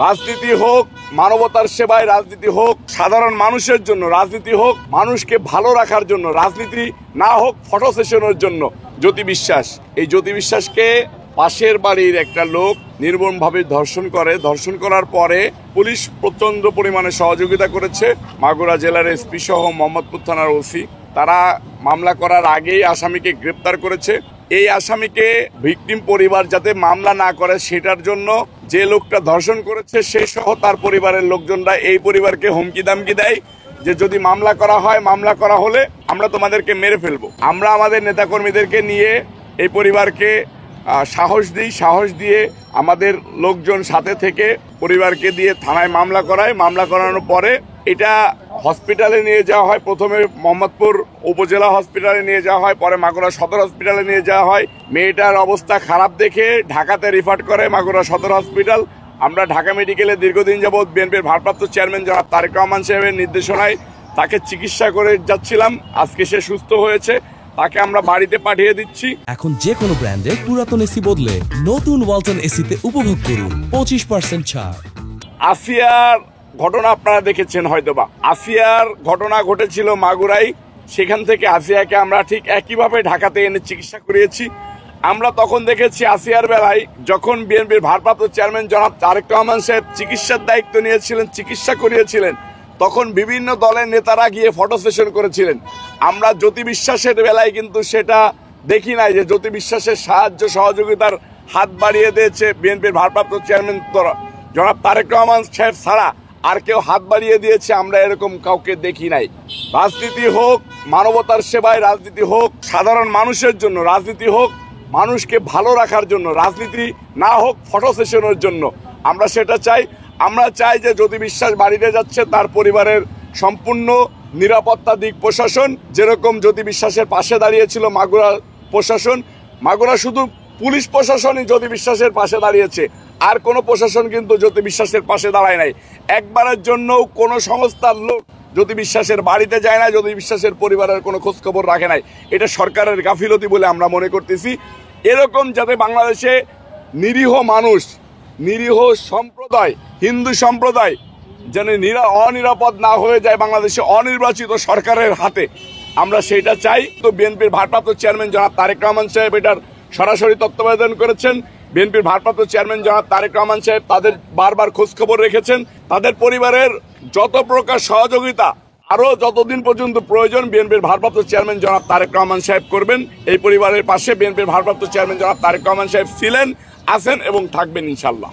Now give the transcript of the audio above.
রাজনীতি হোক মানবতার সেবায়, রাজনীতি হোক সাধারণ মানুষের জন্য, রাজনীতি হোক মানুষকে ভালো রাখার জন্য, রাজনীতি না হোক ফটো সেশনের জন্য। জ্যোতি বিশ্বাস, এই জ্যোতি বিশ্বাসকে পাশের বাড়ির একটা লোক নির্মমভাবে ধর্ষণ করার পরে পুলিশ প্রচন্ড পরিমাণে সহযোগিতা করেছে। মাগুরা জেলার এসপি সহ মোহাম্মদপুর থানার ওসি তারা মামলা করার আগেই আসামিকে গ্রেপ্তার করেছে। এই আসামিকে ভিকটিম পরিবার যাতে মামলা না করে সেটার জন্য যে লোকটা ধর্ষণ করেছে সে সহ তার পরিবারের লোকজনরা এই পরিবারকে হুমকি দামকি দেয় যে যদি মামলা করা হয়, মামলা করা হলে আমরা তোমাদেরকে মেরে ফেলবো। আমরা আমাদের নেতাকর্মীদেরকে নিয়ে এই পরিবারকে সাহস দিয়ে আমাদের লোকজন সাথে থেকে পরিবারকে দিয়ে থানায় মামলা করায়। মামলা করানোর পরে এটা হসপিটালে নিয়ে যাওয়া হয়। প্রথমে মোহাম্মদপুর উপজেলা হসপিটালে নিয়ে যাওয়া হয়, পরে মাগুরা সদর হসপিটালে নিয়ে যাওয়া হয়। মেয়েটার অবস্থা খারাপ দেখে ঢাকাতে রিফার করে মাগুরা সদর হসপিটাল। আমরা ঢাকা মেডিকেলে দীর্ঘদিন যাবৎ বিএনপির ভারপ্রাপ্ত চেয়ারম্যান জনাব তারেক রহমান সাহেবের নির্দেশনায় তাকে চিকিৎসা করে যাচ্ছিলাম। আজকে সে সুস্থ হয়েছে, তাকে আমরা বাড়িতে পাঠিয়ে দিচ্ছি। এখন যে কোনো ব্র্যান্ডের পুরাতন এসি বদলে নতুন ওয়ালটন এসিতে উপভোগ করুন 25% ছাড়। আসিয়ার ঘটনা আপনারা দেখেছেন হয়তোবা। আসিয়ার ঘটনা ঘটেছিল মাগুরাই, সেখান থেকে আসিয়াকে আমরা ঠিক একইভাবে ঢাকাতে এনে চিকিৎসা করিয়েছি। আমরা তখন দেখেছি আসিয়ার বেলায় যখন বিএনপির ভারপ্রাপ্ত চেয়ারম্যান জনাব তারেক রহমান সাহেব চিকিৎসার দায়িত্ব নিয়েছিলেন, চিকিৎসা করিয়েছিলেন, তখন বিভিন্ন দলের নেতারা গিয়ে ফটো সেশন করেছিলেন। আমরা জ্যোতি বিশ্বাসের বেলায় কিন্তু সেটা দেখি নাই যে জ্যোতি বিশ্বাসের সাহায্য সহযোগিতার হাত বাড়িয়ে দিয়েছে বিএনপির ভারপ্রাপ্ত চেয়ারম্যান জনাব তারেক রহমান সাহেব ছাড়া আর কেউ হাত বাড়িয়ে দিয়েছে আমরা এরকম কাউকে দেখি নাই। রাজনীতি হোক মানবতার সেবায়, রাজনীতি হোক সাধারণ মানুষের জন্য, রাজনীতি হোক মানুষকে ভালো রাখার জন্য, রাজনীতি না হোক ফটো সেশনের জন্য। আমরা সেটা চাই। আমরা চাই যে জ্যোতি বিশ্বাস বাড়িতে যাচ্ছে তার পরিবারের সম্পূর্ণ নিরাপত্তা দিক প্রশাসন যেরকম জ্যোতি বিশ্বাসের পাশে দাঁড়িয়েছিল মাগুরা প্রশাসন, মাগুরা শুধু পুলিশ প্রশাসনই জ্যোতি বিশ্বাসের পাশে দাঁড়িয়েছে, আর কোনো প্রশাসন কিন্তু জ্যোতি বিশ্বাসের পাশে দাঁড়ায় নাই। একবারের জন্য কোনো সংস্থার লোক জ্যোতি বিশ্বাসের বাড়িতে যায় না, জ্যোতি বিশ্বাসের পরিবারের কোনো খোঁজখবর রাখে নাই। এটা সরকারের গাফিলতি বলে আমরা মনে করতেছি। এরকম যাতে বাংলাদেশে নিরীহ মানুষ, নিরীহ সম্প্রদায়, হিন্দু সম্প্রদায় যেন অনিরাপদ না হয়ে যায় বাংলাদেশে অনির্বাচিত সরকারের হাতে, আমরা সেটা চাই। তো বিএনপির ভারপ্রাপ্ত চেয়ারম্যান জনাব তারেক রহমান সাহেব এটার সরাসরি তত্ত্বাবধান করেছেন। বিএনপির ভারপ্রাপ্ত চেয়ারম্যান জনাব তারেক রহমান সাহেব তাদের বারবার খোঁজখবর রেখেছেন। তাদের পরিবারের যত প্রকার সহযোগিতা আরো যতদিন পর্যন্ত প্রয়োজন বিএনপির ভারপ্রাপ্ত চেয়ারম্যান জনাব তারেক রহমান সাহেব করবেন। এই পরিবারের পাশে বিএনপির ভারপ্রাপ্ত চেয়ারম্যান জনাব তারেক রহমান সাহেব ছিলেন, আছেন এবং থাকবেন ইনশাল্লাহ।